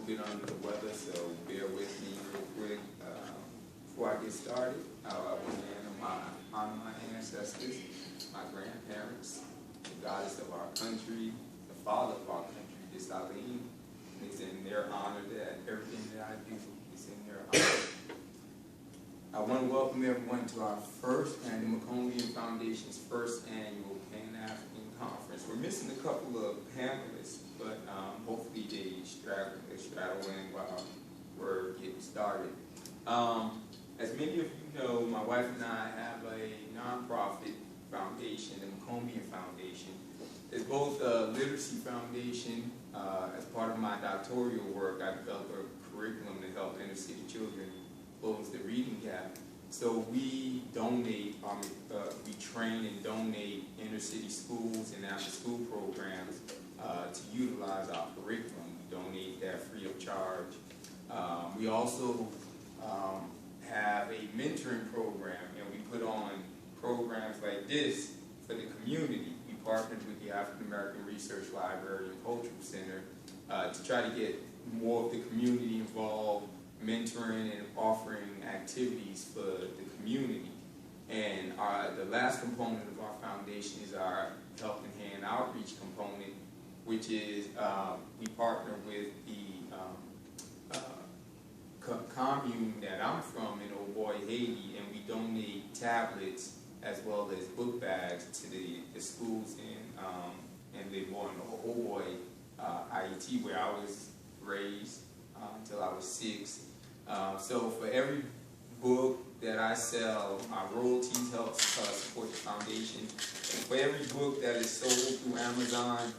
bit under the weather, so bear with me real quick. Before I get started, I want to honor my ancestors, my grandparents, the goddess of our country, the father of our country, this Celucien. It's in their honor that everything that I do is in their honor. I want to welcome everyone to our first, and the Mocombeian Foundation's first annual Pan-African Conference. We're missing a couple of panelists, but hopefully they straddle in while we're getting started. As many of you know, my wife and I have a nonprofit foundation, the Mocombeian Foundation. It's both a literacy foundation. As part of my doctoral work, I developed a curriculum to help inner city children close the reading gap. So we donate, we train and donate inner city schools and after school programs to utilize our curriculum. We donate that free of charge. We also have a mentoring program, and we put on programs like this for the community. We partnered with the African American Research Library and Cultural Center to try to get more of the community involved, mentoring and offering activities for the community. And the last component of our foundation is our Helping Hand outreach component, which is we partner with the commune that I'm from in Haiti, and we donate tablets as well as book bags to the schools in the IET, where I was raised until I was 6. So for every book that I sell, our royalties help support the foundation. And for every book that is sold through Amazon,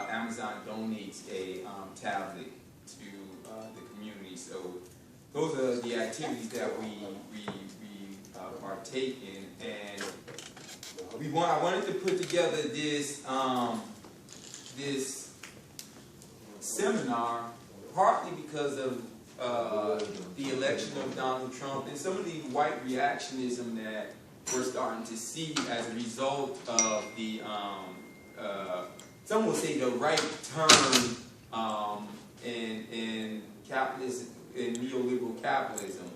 Amazon donates a tablet to the community. So those are the activities that we partake in, and I wanted to put together this this seminar partly because of the election of Donald Trump and some of the white reactionism that we're starting to see as a result of the some will say the right turn in capitalism, in neoliberal capitalism.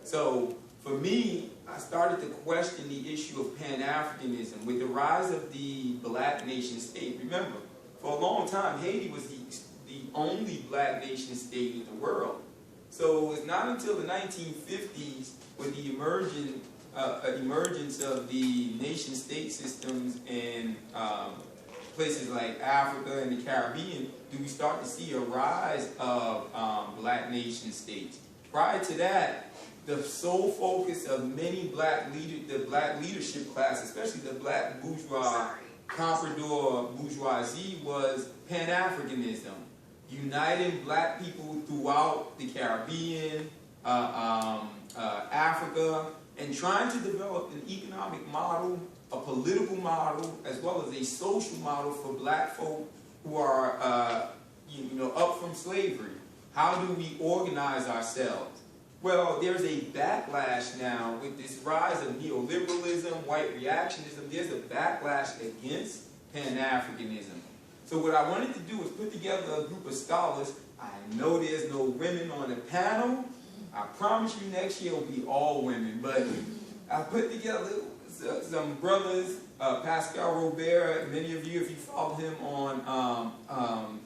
So for me, I started to question the issue of Pan-Africanism with the rise of the black nation state. Remember, for a long time, Haiti was the only black nation state in the world. So it's not until the 1950s, with the emergence of the nation-state systems in places like Africa and the Caribbean, do we start to see a rise of black nation states. Prior to that, the sole focus of many the black leadership class, especially the black bourgeois, comprador bourgeoisie, was Pan-Africanism, uniting black people throughout the Caribbean, Africa, and trying to develop an economic model, a political model, as well as a social model for black folk who are up from slavery. How do we organize ourselves? Well, there's a backlash now with this rise of neoliberalism, white reactionism. There's a backlash against Pan-Africanism. So what I wanted to do was put together a group of scholars. I know there's no women on the panel. I promise you next year will be all women. But I put together some brothers, Pascal Robert. Many of you, if you follow him on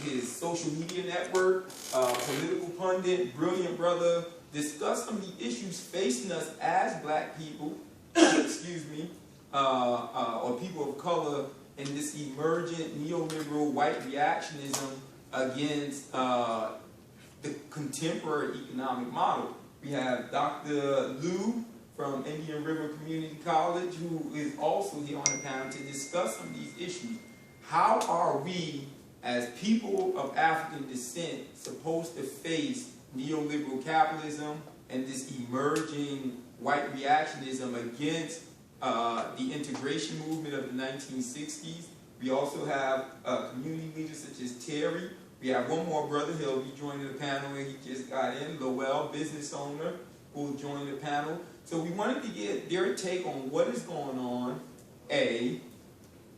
his social media network, political pundit, brilliant brother, discuss some of the issues facing us as black people, excuse me, or people of color in this emergent neoliberal white reactionism against the contemporary economic model. We have Dr. Liu from Indian River Community College, who is also here on the panel to discuss some of these issues. How are we, as people of African descent, supposed to face neoliberal capitalism and this emerging white reactionism against the integration movement of the 1960s? We also have community leaders such as Thierry. We have one more brother, he'll be joining the panel, and he just got in, Lowell, business owner, who will join the panel. So we wanted to get their take on what is going on. A,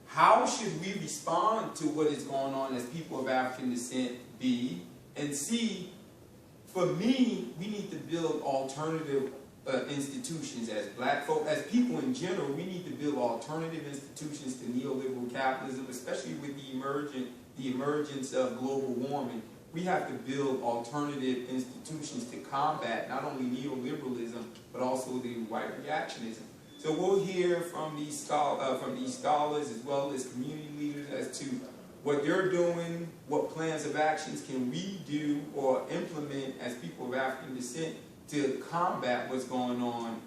how should we respond to what is going on as people of African descent? B, And C, for me, we need to build alternative institutions as black folk, as people in general. We need to build alternative institutions to neoliberal capitalism, especially with the emergence of global warming. We have to build alternative institutions to combat not only neoliberalism but also the white reactionism. So we'll hear from these scholars as well as community leaders as to what they're doing, what plans of actions can we do or implement as people of African descent to combat what's going on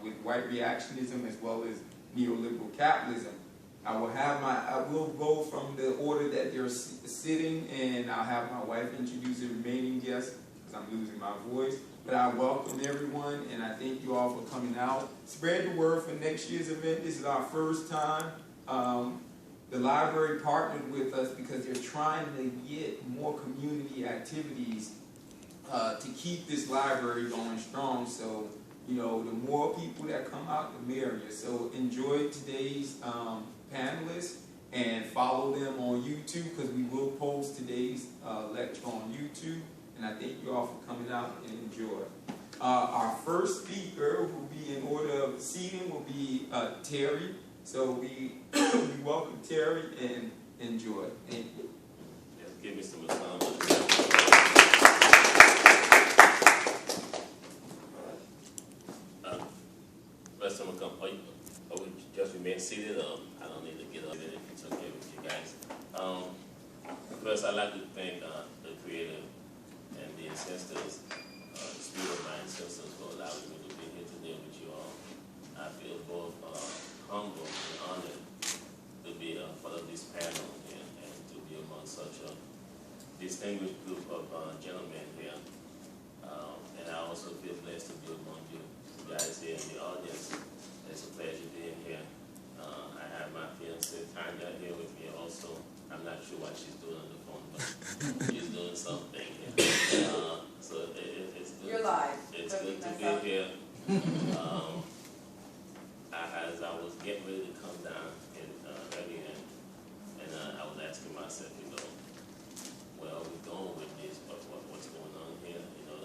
with white reactionism as well as neoliberal capitalism. I will go from the order that they're sitting, and I'll have my wife introduce the remaining guests because I'm losing my voice. But I welcome everyone, and I thank you all for coming out. Spread the word for next year's event. This is our first time. The library partnered with us because they're trying to get more community activities to keep this library going strong. So, you know, the more people that come out, the merrier. So enjoy today's panelists and follow them on YouTube because we will post today's lecture on YouTube. And I thank you all for coming out and enjoy. Our first speaker, who will be in order of seating, will be Thierry. So we welcome Thierry and enjoy. Thank you. Yes, give me some time. First time I come, I would just remain seated. I don't need to get up if it's okay with you guys. First, I'd like to thank the creator and the ancestors, the spirit of my ancestors, for allowing me to be here today with you all. I feel both humble and honored to be part of this panel and to be among such a distinguished group of gentlemen here. And I also feel blessed to be among you guys here in the audience. It's a pleasure being here. I have my fiancée Tanya here with me also. I'm not sure what she's doing on the phone, but she's doing something here. So it's good. You're live. It's good to be here. As I was getting ready to come down earlier, and I was asking myself, you know, where are we going with this? What's going on here? You know,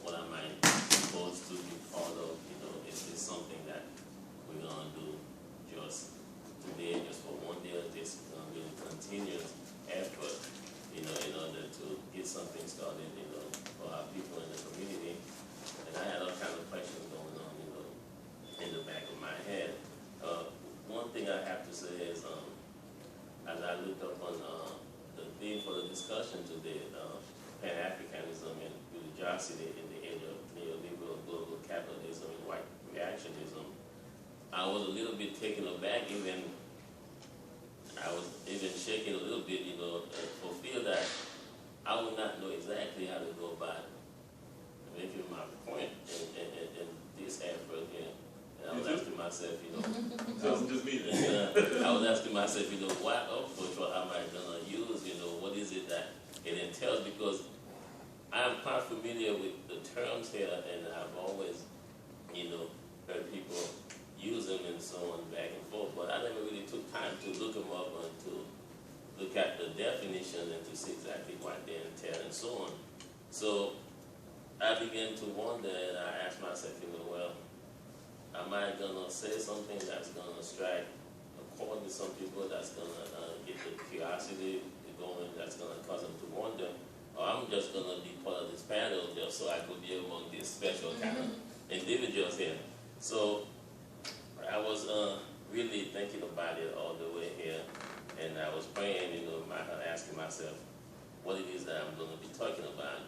what am I supposed to be part of? You know, is this something that we're going to do just today, just for one day, or this going to be a continuous effort, you know, in order to get something started, you know, for our people in the community? And I had all kinds of questions going on, you know, in the back of my head. One thing I have to say is, as I looked up on the theme for the discussion today, Pan-africanism and religiosity in the age of neoliberal global capitalism and white reactionism, I was a little bit taken aback. I was even shaking a little bit, you know, for fear that I would not know exactly how to go about making my point in this effort here. And I was asking myself, you know, I was asking myself, you know, what approach am I going to use? You know, what is it that it entails? Because I'm quite familiar with the terms here, and I've always, you know, heard people use them and so on, back and forth. But I never really took time to look them up and to look at the definition and to see exactly what they entail and so on. So I began to wonder, and I asked myself, you know, well, am I going to say something that's going to strike a chord with some people, that's going to get the curiosity going, that's going to cause them to wonder, or I'm just going to be part of this panel just so I could be among these special kind of individuals here. So I was really thinking about it all the way here, and I was praying, you know, asking myself what it is that I'm going to be talking about.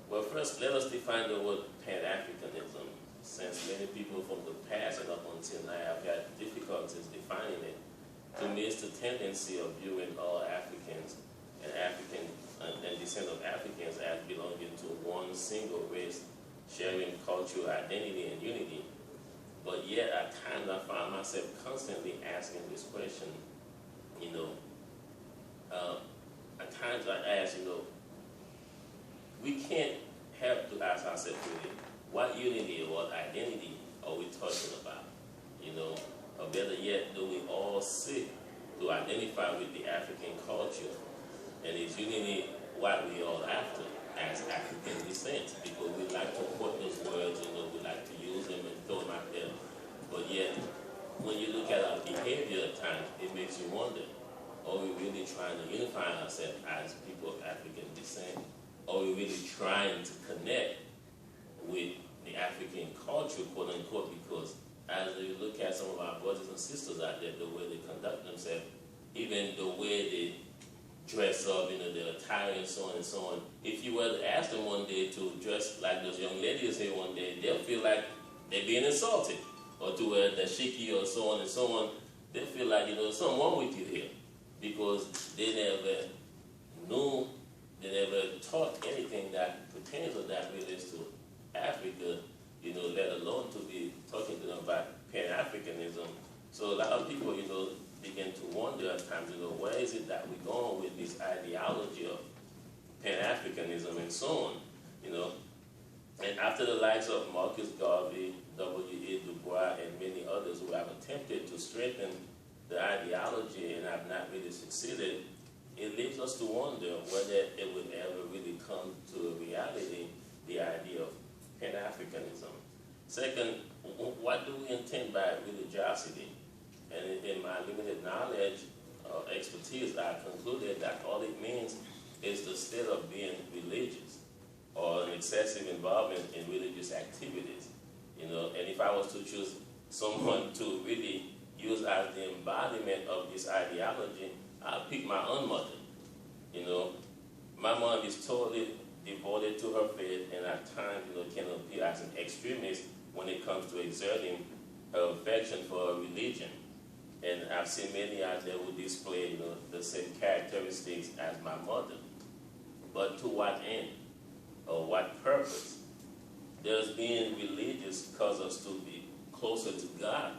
Well, first, let us define the word Pan-Africanism, since many people from the past and up until now have had difficulties defining it. To me, it's the tendency of viewing all Africans and descent of Africans as belonging to one single race, sharing cultural identity and unity. But yet, at times, I find myself constantly asking this question, you know, at times I ask, you know, we can't help to ask ourselves really, what unity or what identity are we talking about? You know, or better yet, do we all seek to identify with the African culture? And is unity what we all after as African descent, because we like to quote those words, we like to use them and throw them out there. But yet, when you look at our behavior at times, it makes you wonder, are we really trying to unify ourselves as people of African descent? Are we really trying to connect with the African culture, quote unquote, because as you look at some of our brothers and sisters out there, the way they conduct themselves, even the way they dress up, their attire and so on and so on. If you were to ask them one day to dress like those young ladies here one day, they'll feel like they're being insulted. Or to wear dashiki or so on and so on, they feel like, there's something wrong with you here. Because they never knew, they never taught anything that pertains or that relates to Africa, let alone to be talking to them about Pan-Africanism. So a lot of people, begin to wonder at times, where is it that we're going with this ideology of Pan-Africanism and so on, And after the likes of Marcus Garvey, W.E. Du Bois, and many others who have attempted to strengthen the ideology and have not really succeeded, it leaves us to wonder whether it would ever really come to a reality, the idea of Pan-Africanism. Second, what do we intend by religiosity? And in my limited knowledge or expertise, I concluded that all it means is the state of being religious or an excessive involvement in religious activities. And if I was to choose someone to really use as the embodiment of this ideology, I'll pick my own mother. My mom is totally devoted to her faith and at times, can appear as an extremist when it comes to exerting her affection for a religion. And I've seen many out there who display, the same characteristics as my mother. But to what end? Or what purpose? Does being religious cause us to be closer to God?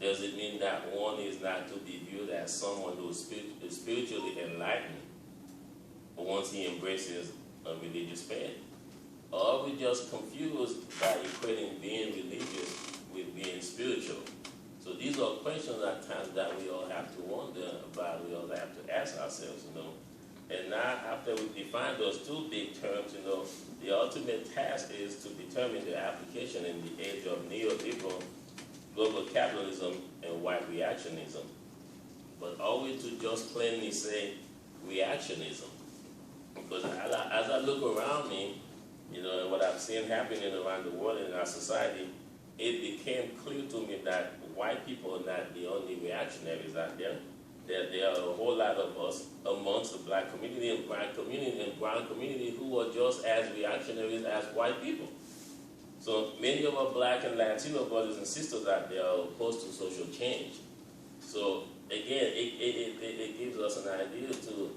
Does it mean that one is not to be viewed as someone who is spiritually enlightened once he embraces a religious faith? Or are we just confused by equating being religious with being spiritual? So these are questions at times that we all have to wonder about, we all have to ask ourselves, And now, after we define those two big terms, the ultimate task is to determine the application in the age of neoliberal global capitalism and white reactionism. But are we to just plainly say reactionism? Because as I look around me, and what I've seen happening around the world in our society, it became clear to me that white people are not the only reactionaries out there. There are a whole lot of us amongst the black community and brown community who are just as reactionaries as white people. So many of our black and Latino brothers and sisters out there are opposed to social change. So again, it gives us an idea to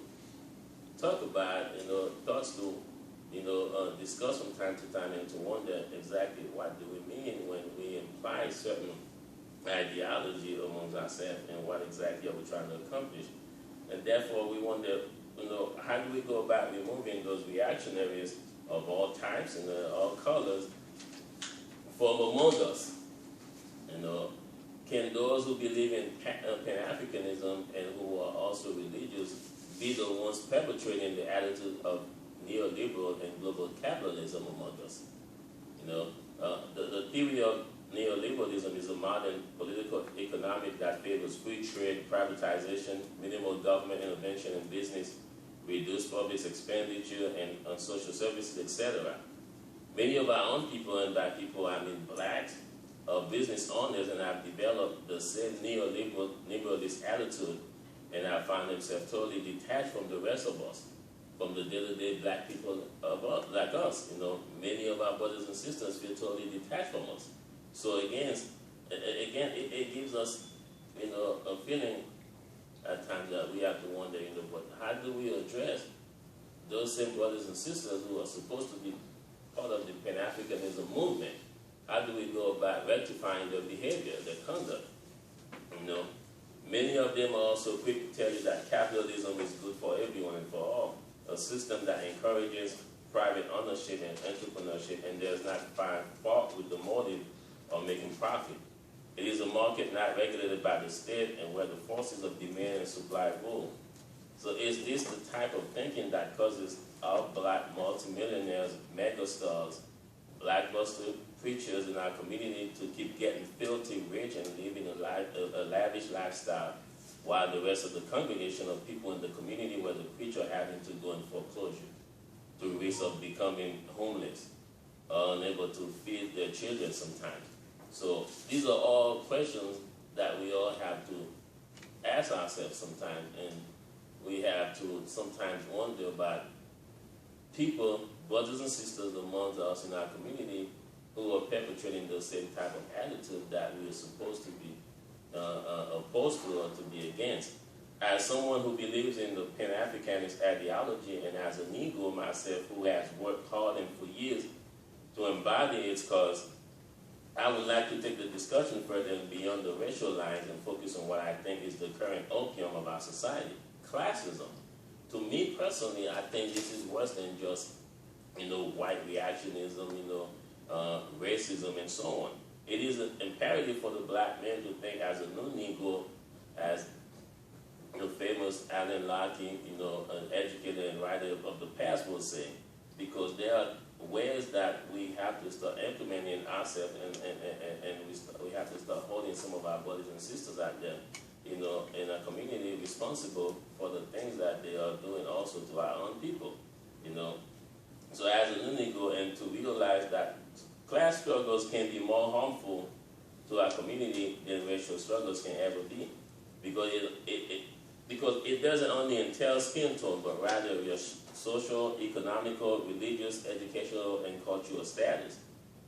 talk about, thoughts to, discuss from time to time and to wonder exactly what do we mean when we imply certain ideology amongst ourselves and what exactly are we trying to accomplish. And therefore we wonder, how do we go about removing those reactionaries of all types and all colors from among us? Can those who believe in Pan-Africanism and who are also religious be the ones perpetrating the attitude of neoliberal and global capitalism among us? The theory of neoliberalism is a modern political economic that favors free trade, privatization, minimal government intervention in business, reduced public expenditure and on social services, etc. Many of our own people, and by people I mean blacks, are business owners and have developed the same neoliberalist attitude and have found themselves totally detached from the rest of us, from the day-to-day black people like us. Many of our brothers and sisters feel totally detached from us. So again, it gives us, a feeling at times that we have to wonder, but how do we address those same brothers and sisters who are supposed to be part of the Pan-Africanism movement? How do we go about rectifying their behavior, their conduct? Many of them are also quick to tell you that capitalism is good for everyone and for all, a system that encourages private ownership and entrepreneurship and does not find fault with the motive of making profit. It is a market not regulated by the state and where the forces of demand and supply rule. So is this the type of thinking that causes our black multimillionaires, megastars, blockbuster preachers in our community to keep getting filthy rich and living a lavish lifestyle, while the rest of the congregation of people in the community where the preacher having to go in foreclosure, to risk of becoming homeless, unable to feed their children sometimes? So these are all questions that we all have to ask ourselves sometimes, and we have to sometimes wonder about people, brothers and sisters among us in our community, who are perpetrating the same type of attitude that we are supposed to be opposed to or to be against. As someone who believes in the Pan-Africanist ideology, and as a Negro myself who has worked hard and for years to embody its cause, I would like to take the discussion further and beyond the racial lines and focus on what I think is the current opium of our society, classism. To me personally, I think this is worse than just, white reactionism, racism and so on. It is imperative for the black man to think as a new Negro, as the famous Alan Larkin, an educator and writer of the past will say, because there are ways that we have to start implementing ourselves, and we have to start holding some of our brothers and sisters out there, in our community responsible for the things that they are doing also to our own people, So as a new Negro, and to realize that class struggles can be more harmful to our community than racial struggles can ever be, because it doesn't only entail skin tone, but rather your social, economical, religious, educational, and cultural status.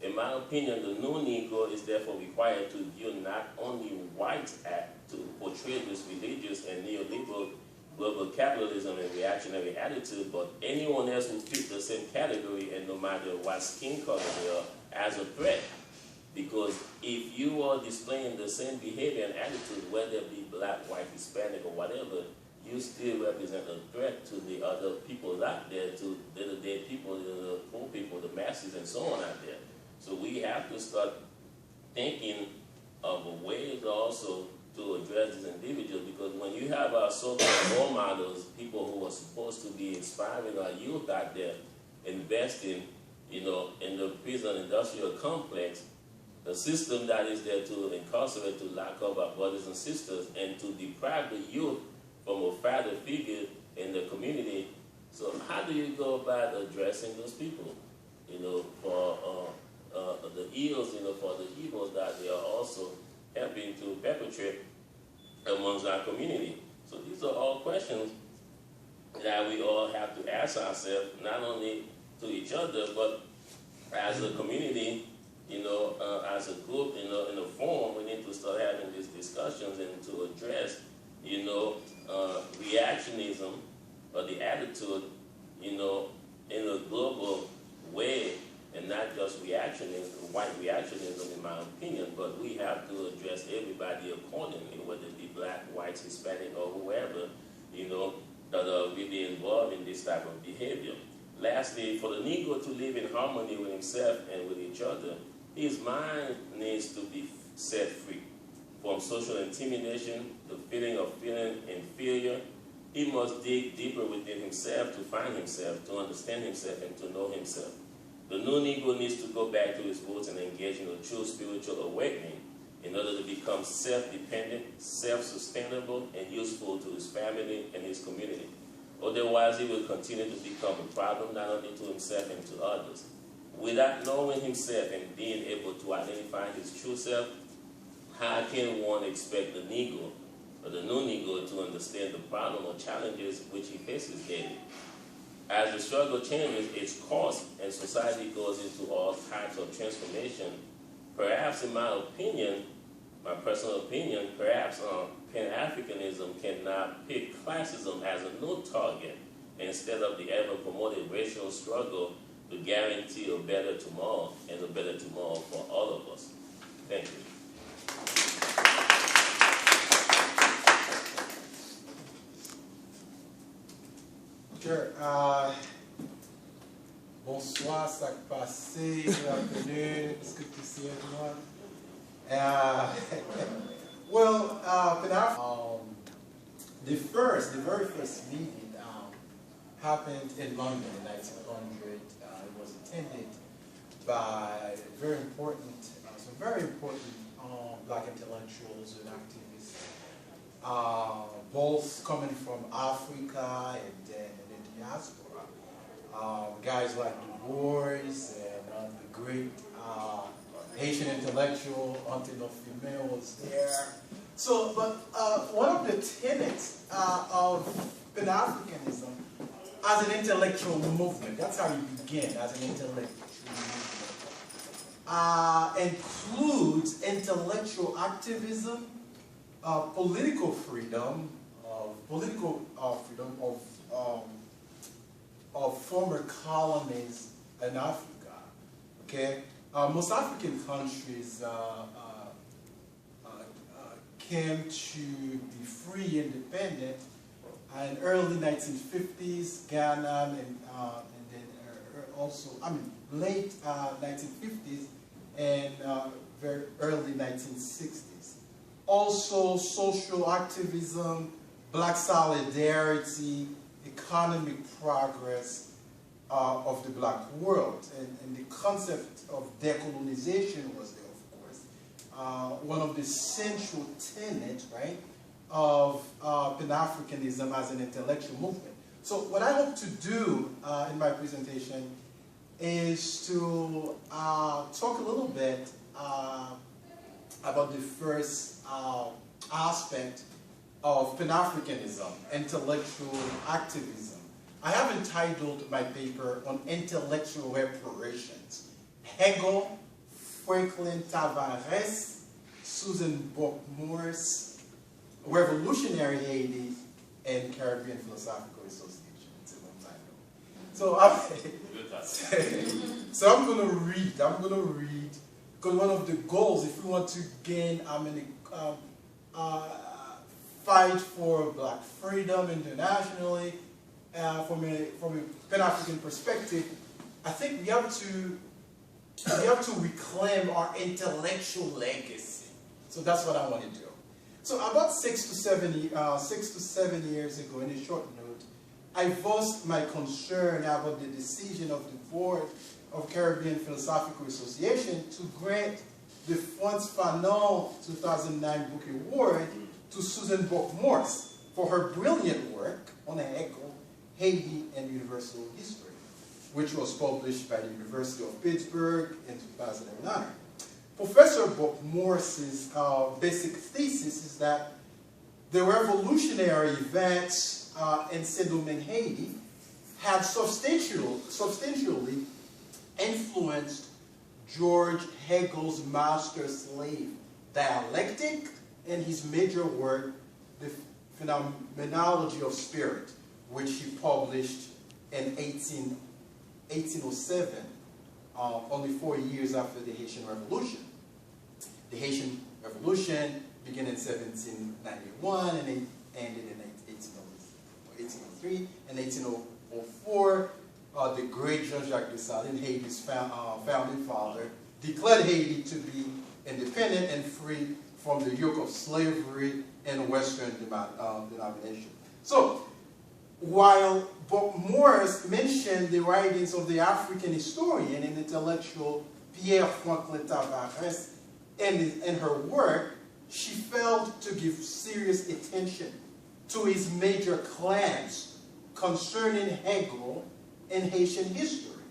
In my opinion, the new Negro is therefore required to view not only whites to portray this religious and neoliberal global capitalism and reactionary attitude, but anyone else who fits the same category, and no matter what skin color they are, as a threat. Because if you are displaying the same behavior and attitude, whether it be black, white, Hispanic, or whatever, you still represent a threat to the other people out there, to the dead people, the poor people, the masses, and so on out there. So we have to start thinking of a way also to address these individuals, because when you have our so-called role models, people who are supposed to be inspiring our youth out there, investing, in the prison industrial complex, the system that is there to incarcerate, to lock up our brothers and sisters, and to deprive the youth from a father figure in the community. So how do you go about addressing those people, for the ills, for the evils that they are also helping to perpetrate amongst our community? So these are all questions that we all have to ask ourselves, not only to each other, but as a community, as a group, in a forum, we need to start having these discussions and to address, reactionism, or the attitude, in a global way, and not just reactionism, white reactionism, in my opinion, but we have to address everybody accordingly, whether it be black, white, Hispanic, or whoever, that are really involved in this type of behavior. Lastly, for the Negro to live in harmony with himself and with each other, his mind needs to be set free from social intimidation, the feeling of feeling inferior. He must dig deeper within himself to find himself, to understand himself, and to know himself. The new Negro needs to go back to his roots and engage in a true spiritual awakening in order to become self-dependent, self-sustainable, and useful to his family and his community. Otherwise, he will continue to become a problem not only to himself and to others. Without knowing himself and being able to identify his true self, how can one expect the Negro, or the new Negro, to understand the problem or challenges which he faces daily? As the struggle changes its course and society goes into all types of transformation, perhaps, in my opinion, my personal opinion, perhaps Pan-Africanism cannot pick classism as a new target instead of the ever-promoted racial struggle to guarantee a better tomorrow, and a better tomorrow for all of us. Thank you. Sure. Bonsoir, ça passe, bienvenue. Est-ce que tu sais moi? Well, the very first meeting happened in London in 1900. It was attended by some very important black intellectuals and activists, both coming from Africa and then the diaspora. Guys like Du Bois and the great Haitian intellectual Antonin Fumet was there. So, but one of the tenets of Pan-Africanism as an intellectual movement, that's how you begin, as an intellectual movement, includes intellectual activism, political freedom of former colonies in Africa. Okay, most African countries came to be free, independent in early 1950s, Ghana, and then also, late 1950s and very early 1960s. Also, social activism, black solidarity, economic progress of the black world, and the concept of decolonization was there, of course. One of the central tenets, right, of Pan-Africanism as an intellectual movement. So what I hope to do in my presentation is to talk a little bit about the first aspect of Pan-Africanism, intellectual activism. I have entitled my paper on intellectual reparations. Hegel, Franklin Tavares, Susan Book-Morris, Revolutionary Haiti, and Caribbean Philosophical Association. It's a long title. So I'm going to read, because one of the goals, if we want to gain fight for black freedom internationally, from a Pan-African perspective, I think we have to reclaim our intellectual legacy. So that's what I want to do. So about 6 to 7 years ago, in a short note, I voiced my concern about the decision of the board of Caribbean Philosophical Association to grant the Frantz Fanon 2009 Book Award to Susan Book-Morris for her brilliant work on Hegel, Haiti, and Universal History, which was published by the University of Pittsburgh in 2009. Professor Book-Morris's basic thesis is that the revolutionary events in Saint-Domingue, Haiti, had substantially influenced George Hegel's master-slave dialectic and his major work, The Phenomenology of Spirit, which he published in 1807, only 4 years after the Haitian Revolution. The Haitian Revolution began in 1791 and it ended in 1803. In 1804, the great Jean-Jacques Dessalines, Haiti's founding father, declared Haiti to be independent and free from the yoke of slavery and Western denomination. So, while Book-Morris mentioned the writings of the African historian and intellectual Pierre-Franklin Tavares in her work, she failed to give serious attention to his major claims concerning Hegel and Haitian history.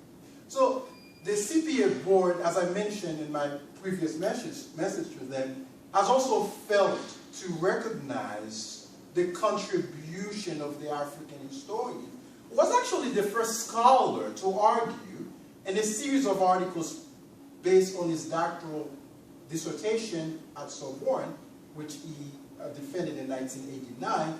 So the CPA board, as I mentioned in my previous message to them, has also failed to recognize the contribution of the African historian, who was actually the first scholar to argue in a series of articles based on his doctoral dissertation at Sorbonne, which he defended in 1989,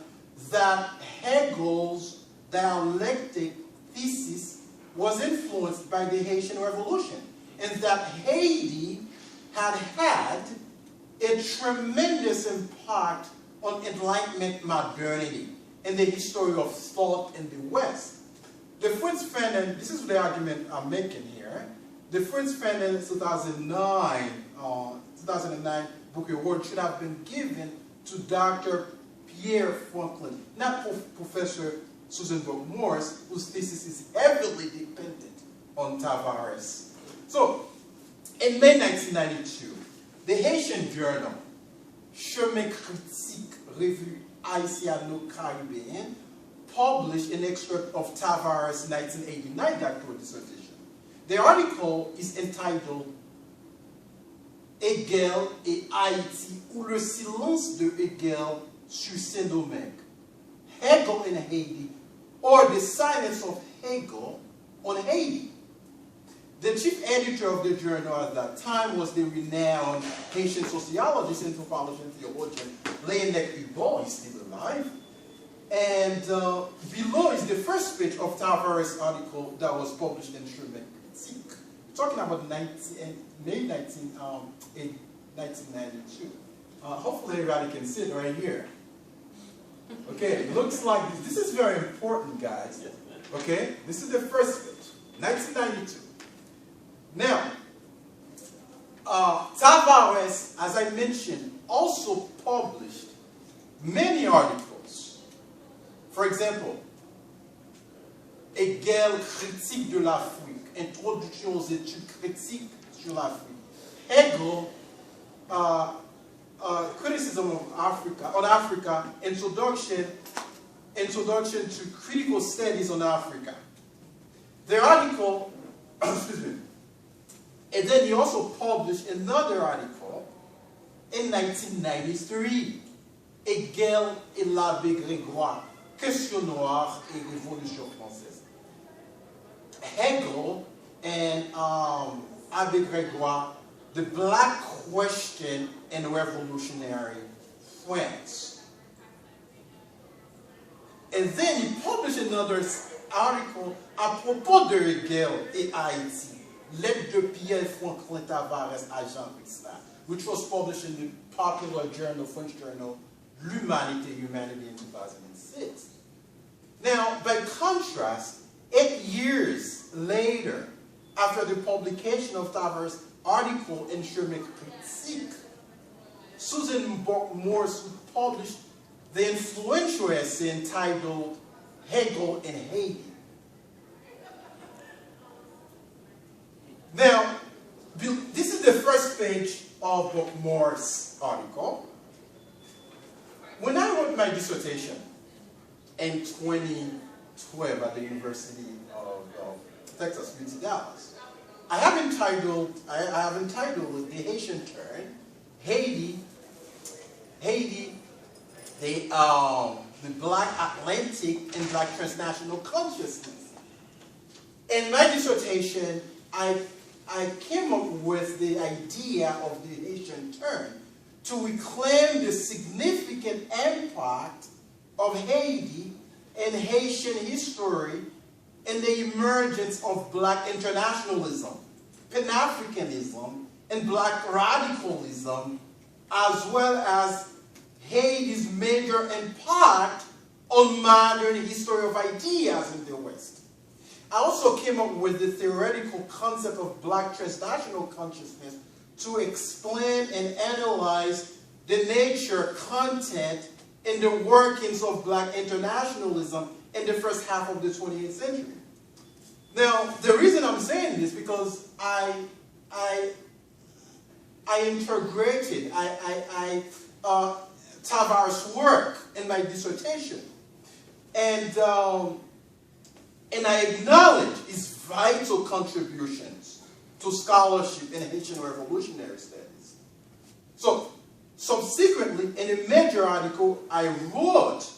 that Hegel's dialectic thesis was influenced by the Haitian Revolution, and that Haiti had had a tremendous impact on Enlightenment modernity and the history of thought in the West. The Frantz Fanon, this is the argument I'm making here, the Frantz Fanon 2009 Book Award should have been given to Dr. Pierre Franklin, not Professor Susan Brooke-Morse, whose thesis is heavily dependent on Tavares. So, in May 1992, the Haitian journal Chemin Critique, Revue Haitiano-Caribbean, published an excerpt of Tavares' 1989 doctoral dissertation. The article is entitled Hegel et Haïti, ou le silence de Hegel sur Saint-Domingue, Hegel in Haiti, or the silence of Hegel on Haiti. The chief editor of the journal at that time was the renowned Haitian sociologist, anthropologist, and theologian Léonec Hubon. He's still alive. And below is the first page of Tavares' article that was published in Chemin Critique. We're talking about May 1992. Hopefully everybody can see it right here. Okay, it looks like this. This is very important, guys. Okay, this is the first page, 1992. Now, Tavares, as I mentioned, also published many articles. For example, Hegel critique de l'Afrique, introduction aux études critiques sur l'Afrique. Hegel, criticism of Africa, on Africa, introduction to critical studies on Africa. The article, excuse me, and then he also published another article in 1993, Hegel et l'abbé Grégoire, Question noire et Révolution française. Hegel and Abbé Grégoire, the Black Question in Revolutionary France. And then he published another article à propos de Hegel et Haïti, Lettre de Pierre Franklin Tavares à Jean Risla, which was published in the popular journal, French journal, L'Humanité, Humanity in 2006. Now, by contrast, 8 years later, after the publication of Tavares' article in Chemin Critique, Susan Morse published the influential essay entitled Hegel in Haiti. Now, this is the first page of Morse's article. When I wrote my dissertation in 2012 at the University of Texas, UT Dallas, I have entitled The Haitian Turn, Haiti, the Black Atlantic and Black Transnational Consciousness. In my dissertation, I came up with the idea of the Haitian turn to reclaim the significant impact of Haiti and Haitian history in the emergence of Black internationalism, Pan-africanism, and Black radicalism, as well as Haiti's major impact on modern history of ideas in the West. I also came up with the theoretical concept of Black transnational consciousness to explain and analyze the nature, content, and the workings of Black internationalism in the first half of the 20th century. Now, the reason I'm saying this is because I integrated Tavares' work in my dissertation. And I acknowledge his vital contributions to scholarship in Haitian revolutionary studies. So, subsequently, in a major article I wrote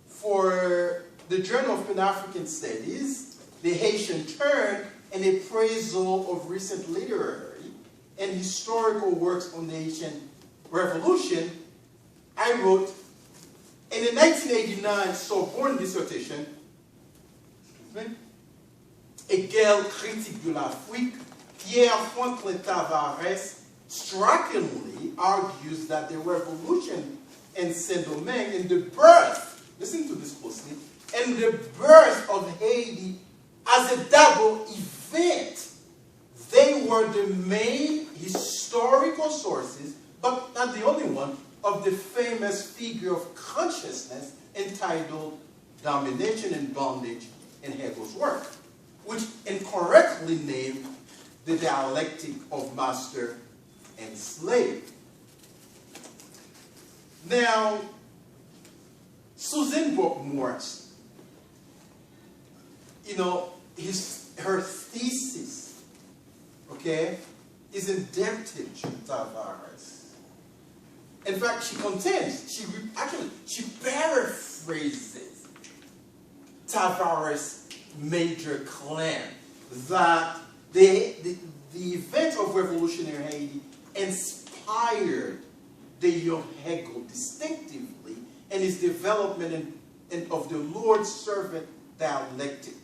for the Journal of Pan-African Studies, The Haitian Turn, an appraisal of recent literary and historical works on the Haitian Revolution, I wrote, in a 1989 Sorbonne dissertation, Hegel critique de l'Afrique, Pierre Franklin Tavares strikingly argues that the revolution in Saint-Domingue and the birth, listen to this closely, and the birth of Haiti as a double event. They were the main historical sources, but not the only one, of the famous figure of consciousness entitled Domination and Bondage in Hegel's work, which incorrectly named the dialectic of master and slave. Now, Susan Morse, you know, her thesis, okay, is indebted to Tavares. In fact, she paraphrases Tavares' major claim that the event of revolutionary Haiti inspired the young Hegel distinctively in his development of the Lord-servant dialectic,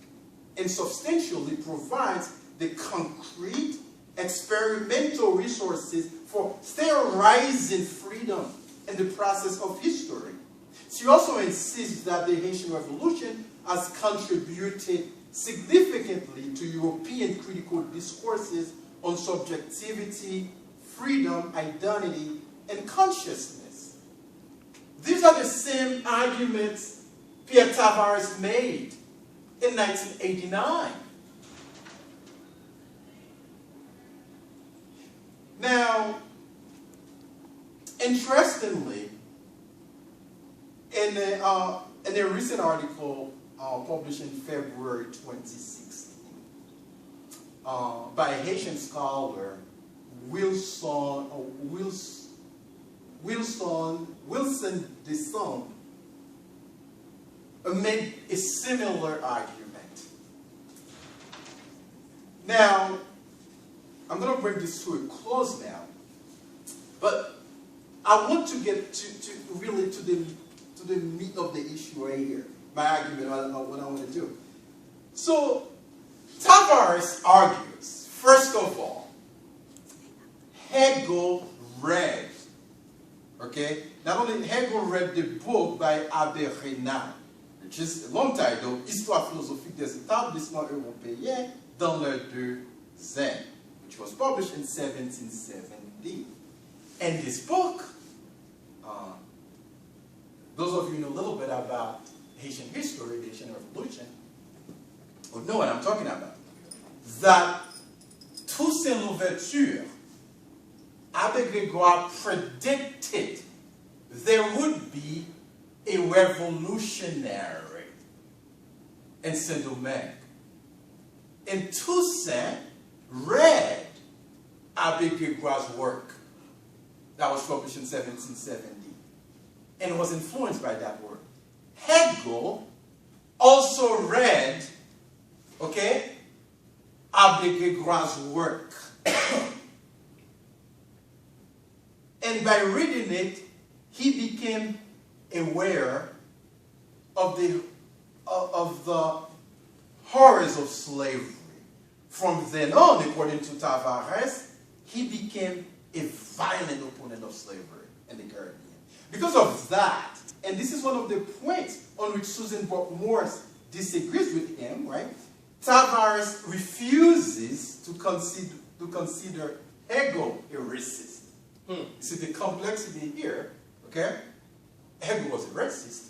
and substantially provides the concrete experimental resources for theorizing freedom in the process of history. She also insists that the Haitian Revolution has contributed significantly to European critical discourses on subjectivity, freedom, identity, and consciousness. These are the same arguments Pierre Tavares made in 1989. Now, interestingly, in a recent article published in February 2016 by a Haitian scholar, Wilson Desson, made a similar argument. Now, I'm going to bring this to a close now, but I want to get really to the meat of the issue right here. My argument, what I want to do. So, Tavares argues, first of all, Hegel read, okay? Not only Hegel read the book by Abbé Renard, which is a long title, Histoire philosophique des établissements européens dans leurs deux ans, which was published in 1770. And this book, those of you who know a little bit about Haitian history, the Haitian Revolution, will know what I'm talking about. That Toussaint Louverture, Abbé Grégoire predicted there would be a revolutionary in Saint-Domingue. And Toussaint read Abbé Grégoire's work that was published in 1770 and was influenced by that work. Hegel also read, okay, Abbé Grégoire's work. And by reading it, he became aware of the horrors of slavery. From then on, according to Tavares, he became a violent opponent of slavery in the Caribbean. Because of that, and this is one of the points on which Susan Morse disagrees with him, right? Tavares refuses to consider Hegel a racist. See the complexity here, okay? Hegel was a racist.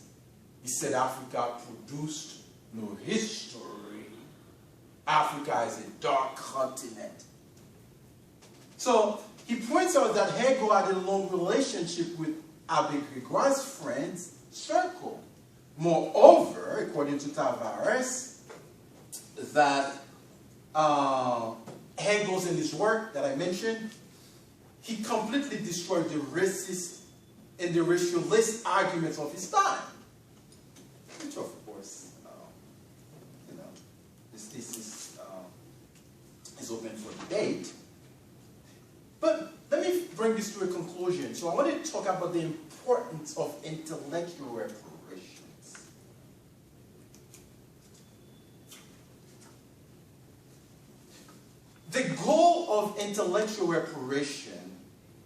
He said Africa produced no history. Africa is a dark continent. So he points out that Hegel had a long relationship with Abbé Grégoire's friends circle. Moreover, according to Tavares, that Hegel's in his work that I mentioned, he completely destroyed the racist and the racialist arguments of his time. Which, of course, you know, this thesis is open for debate. But let me bring this to a conclusion. So I want to talk about the importance of intellectual reparations. The goal of intellectual reparation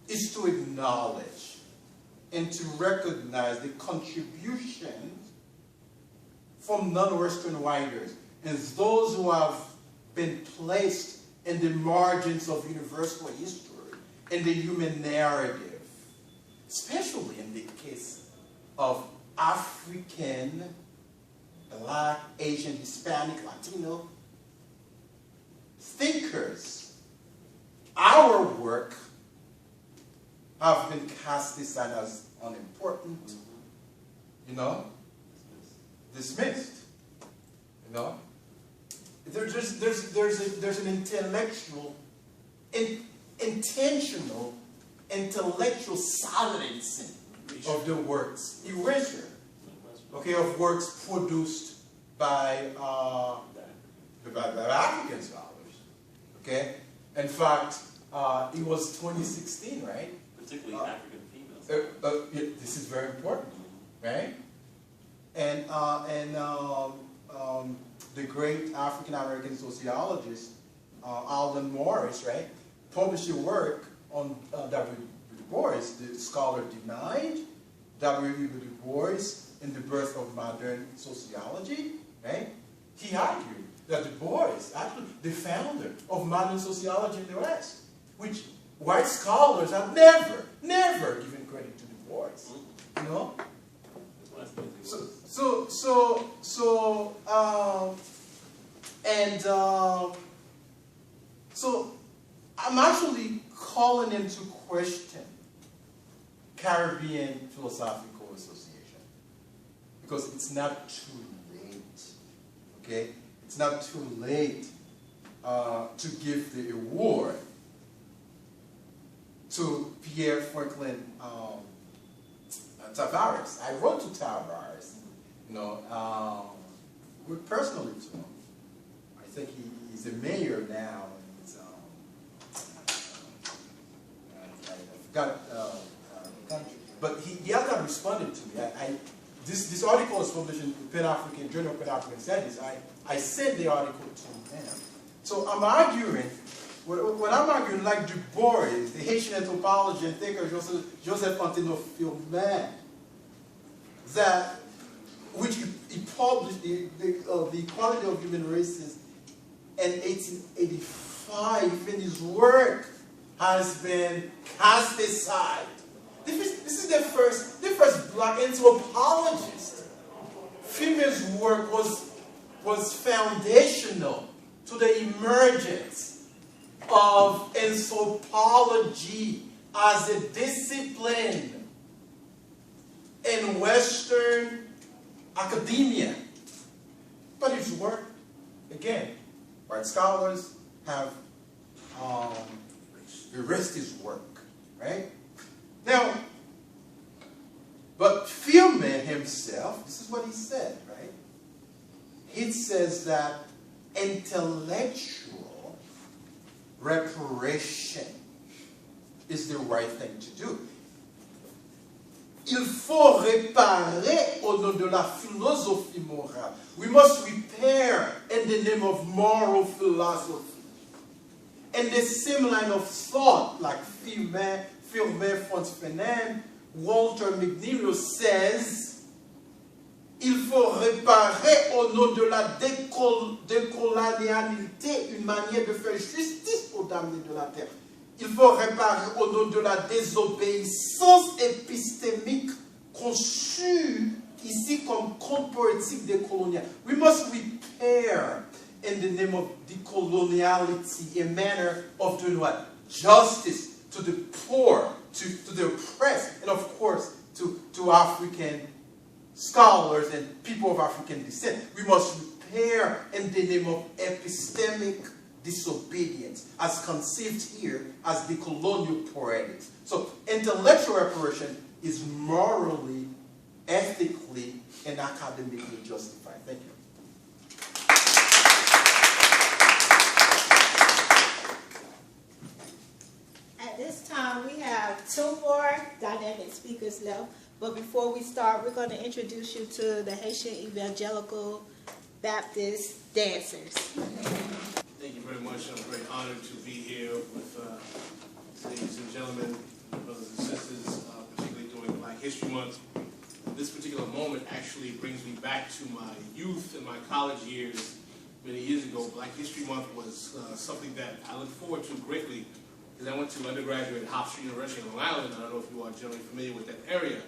is to acknowledge and to recognize the contributions from non-Western writers and those who have been placed in the margins of universal history and the human narrative, especially in the case of African, Black, Asian, Hispanic, Latino thinkers, our work have been cast aside as unimportant, you know, dismissed, you know. There's an intellectual, intentional intellectual silencing of the works, erasure, okay, of works produced by African scholars, okay. In fact, it was 2016, right? Particularly African females. This is very important, right? And the great African-American sociologist, Alden Morris, right, published a work on W. Du Bois, the scholar denied W. Du Bois in The Birth of Modern Sociology, right? He argued that Du Bois, actually the founder of modern sociology in the West, which white scholars have never given credit to Du Bois, you know? So I'm actually calling into question Caribbean Philosophical Association, because it's not too late, okay? It's not too late to give the award to Pierre Franklin Tavares. I wrote to Tavares, you know, personally to him. I think he's a mayor now. I forgot the country, but he has not responded to me. This article is published in the Pan-African Journal of Pan-African Studies. I sent the article to him. So I'm arguing. When I'm arguing, like Du Bois, the Haitian anthropologist and thinker Joseph Filman, that which he published the Equality of Human Races in 1885, and his work has been cast aside. This is the first black anthropologist. Filman's work was foundational to the emergence of anthropology as a discipline in Western academia. But his work, again, white scholars have erased his work, right? Now, but Filman himself, this is what he said, right? He says that intellectual reparation is the right thing to do. Il faut réparer au nom de la philosophie morale. We must repair in the name of moral philosophy. And the same line of thought, like Filman, Frantz Fanon, Walter McNeil says, il faut réparer au nom de la décolonialité une manière de faire justice aux damnés de la terre. Il faut réparer au nom de la désobéissance épistémique conçue ici comme compte politique décolonial. We must repair in the name of decoloniality a manner of doing what? Justice to the poor, to the oppressed, and of course to African scholars and people of African descent. We must repair in the name of epistemic disobedience, as conceived here as the colonial poetics. So intellectual reparation is morally, ethically, and academically justified. Thank you. At this time, we have 2 more dynamic speakers left. But before we start, we're going to introduce you to the Haitian Evangelical Baptist dancers. Thank you very much. I'm very honored to be here with ladies and gentlemen, brothers and sisters, particularly during Black History Month. This particular moment actually brings me back to my youth and my college years. Many years ago, Black History Month was something that I look forward to greatly because I went to undergraduate at Hofstra University in Long Island. I don't know if you are generally familiar with that area.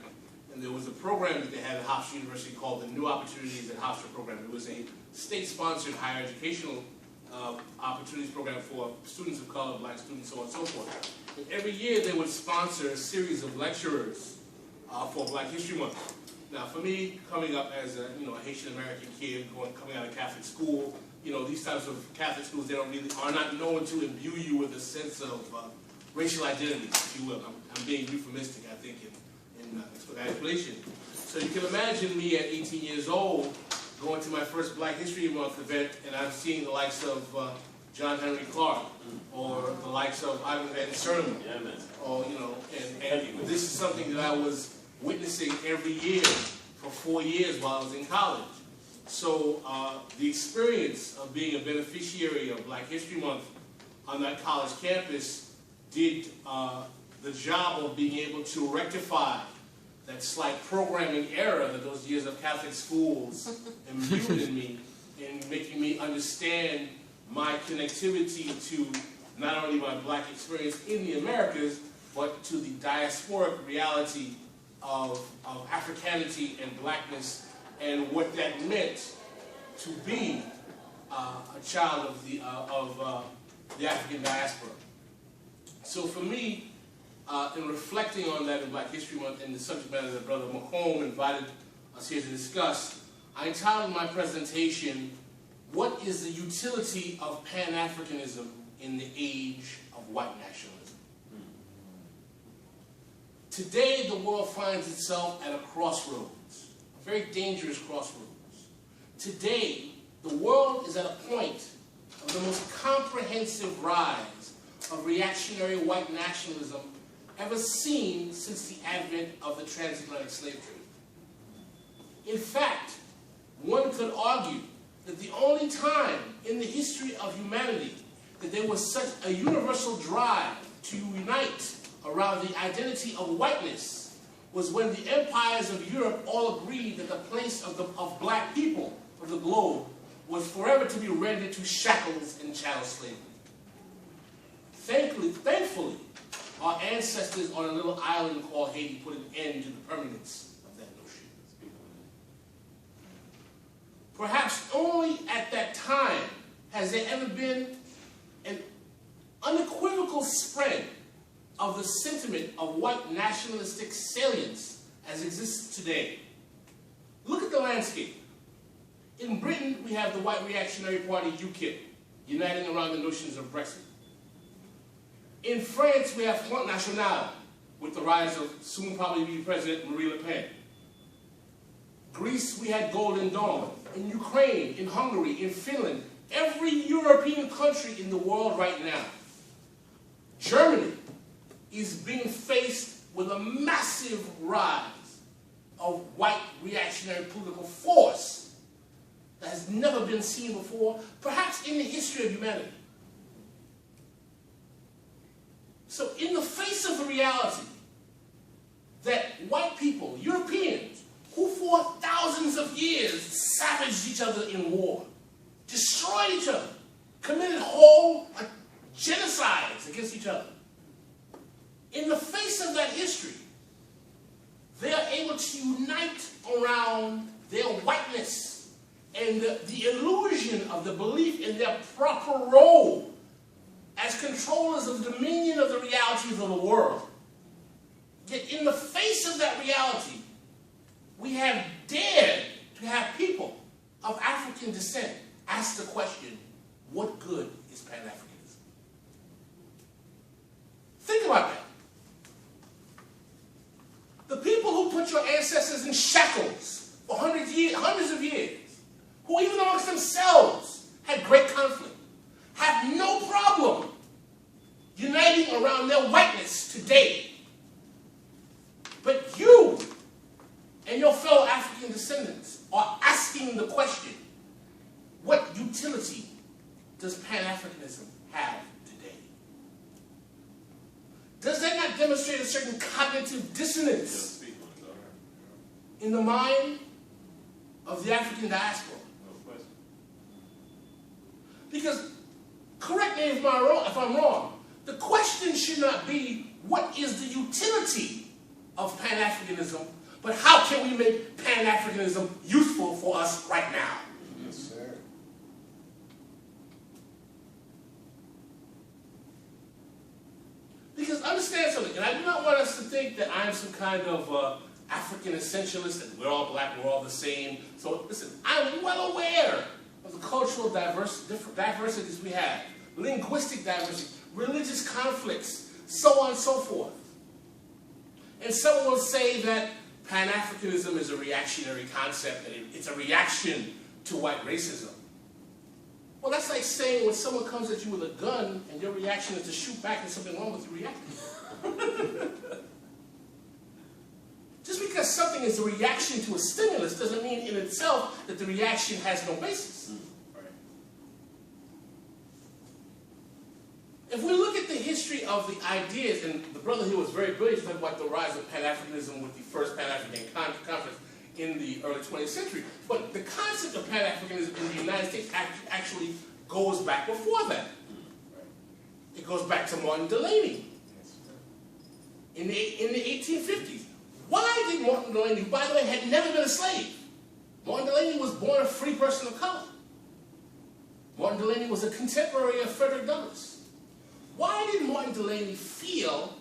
And there was a program that they had at Hofstra University called the New Opportunities at Hofstra program. It was a state-sponsored higher educational opportunities program for students of color, black students, so on and so forth. And every year they would sponsor a series of lecturers for Black History Month. Now, for me, coming up as a a Haitian American kid, coming out of Catholic school, these types of Catholic schools, they are not known to imbue you with a sense of racial identity, if you will. I'm being euphemistic, I think, in explanation. So you can imagine me at 18 years old going to my first Black History Month event, and I'm seeing the likes of John Henry Clark, or the likes of Ivan Van Sermon, or and this is something that I was witnessing every year for 4 years while I was in college. So the experience of being a beneficiary of Black History Month on that college campus did the job of being able to rectify that slight programming error that those years of Catholic schools imbued in me, in making me understand my connectivity to not only my Black experience in the Americas, but to the diasporic reality of Africanity and Blackness, and what that meant to be a child of the African diaspora. So for me, in reflecting on that in Black History Month and the subject matter that Brother Mocombeian invited us here to discuss, I entitled my presentation, "What is the Utility of Pan-Africanism in the Age of White Nationalism?" Today, the world finds itself at a crossroads, a very dangerous crossroads. Today, the world is at a point of the most comprehensive rise of reactionary white nationalism ever seen since the advent of the transatlantic slave trade. In fact, one could argue that the only time in the history of humanity that there was such a universal drive to unite around the identity of whiteness was when the empires of Europe all agreed that the place of black people of the globe was forever to be rendered to shackles and chattel slavery. Thankfully, our ancestors on a little island called Haiti put an end to the permanence of that notion. Perhaps only at that time has there ever been an unequivocal spread of the sentiment of white nationalistic salience as exists today. Look at the landscape. In Britain, we have the white reactionary party UKIP, uniting around the notions of Brexit. In France, we have Front National, with the rise of soon probably be President Marie Le Pen. Greece, we had Golden Dawn. In Ukraine, in Hungary, in Finland, every European country in the world right now. Germany is being faced with a massive rise of white reactionary political force that has never been seen before, perhaps in the history of humanity. So in the face of the reality that white people, Europeans, who for thousands of years savaged each other in war, destroyed each other, committed whole genocides against each other, in the face of that history, they are able to unite around their whiteness and the illusion of the belief in their proper role as controllers of the dominion of the realities of the world. Yet in the face of that reality, we have dared to have people of African descent ask the question, what good is Pan-Africanism? Think about that. The people who put your ancestors in shackles for hundreds of years, who even amongst themselves had great conflict, have no problem uniting around their whiteness today. But you and your fellow African descendants are asking the question, what utility does Pan-Africanism have today? Does that not demonstrate a certain cognitive dissonance in the mind of the African diaspora? Because, correct me if I'm wrong, The question should not be, what is the utility of Pan-Africanism, but how can we make Pan-Africanism useful for us right now? Yes, sir. Because understand something, and I do not want us to think that I'm some kind of African essentialist, that we're all black, we're all the same. So listen, I'm well aware of the cultural diversities we have, linguistic diversity, religious conflicts, so on and so forth. And someone will say that Pan-Africanism is a reactionary concept, and it's a reaction to white racism. Well, that's like saying when someone comes at you with a gun, and your reaction is to shoot back, there's something wrong with your reaction. Just because something is a reaction to a stimulus doesn't mean in itself that the reaction has no basis. If we look at the history of the ideas, and the brother here was very brilliant talking about the rise of Pan-Africanism with the first Pan-African conference in the early 20th century, but the concept of Pan-Africanism in the United States actually goes back before that. It goes back to Martin Delany in the 1850s. Why did Martin Delany, who by the way had never been a slave, Martin Delany was born a free person of color. Martin Delany was a contemporary of Frederick Douglass. Why did Martin Delany feel,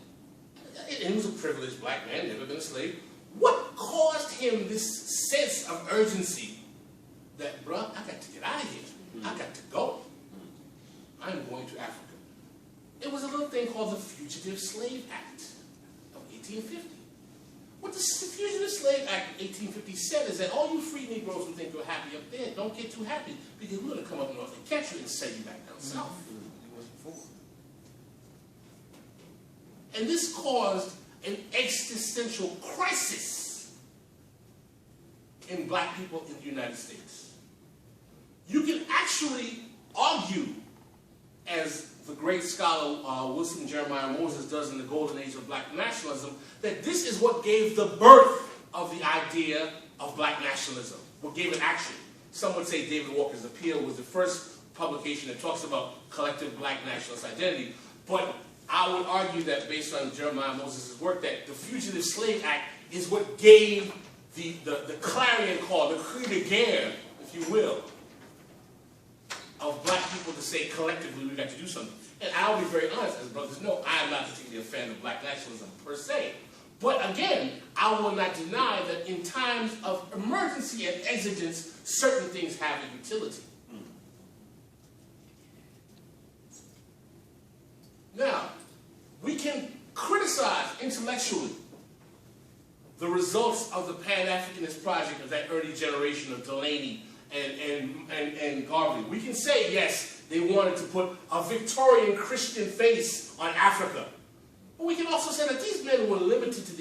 and he was a privileged black man, never been a slave, what caused him this sense of urgency that, bruh, I got to get out of here. I got to go. I'm going to Africa. It was a little thing called the Fugitive Slave Act of 1850. What the Fugitive Slave Act of 1850 said is that all you free Negroes who think you're happy up there, don't get too happy, because we're going to come up north and catch you and send you back down south. And this caused an existential crisis in black people in the United States. You can actually argue, as the great scholar Wilson Jeremiah Moses does in The Golden Age of Black Nationalism, that this is what gave the birth of the idea of black nationalism, what gave it action. Some would say David Walker's Appeal was the first publication that talks about collective black nationalist identity, but I would argue that based on Jeremiah Moses' work, that the Fugitive Slave Act is what gave the clarion call, the cri de guerre, if you will, of black people to say collectively we've got to do something. And I'll be very honest, as brothers know, I am not particularly a fan of black nationalism per se. But again, I will not deny that in times of emergency and exigence, certain things have a utility. Now, we can criticize intellectually the results of the Pan-Africanist project of that early generation of Delany and Garvey. We can say, yes, they wanted to put a Victorian Christian face on Africa. But we can also say that these men were limited to the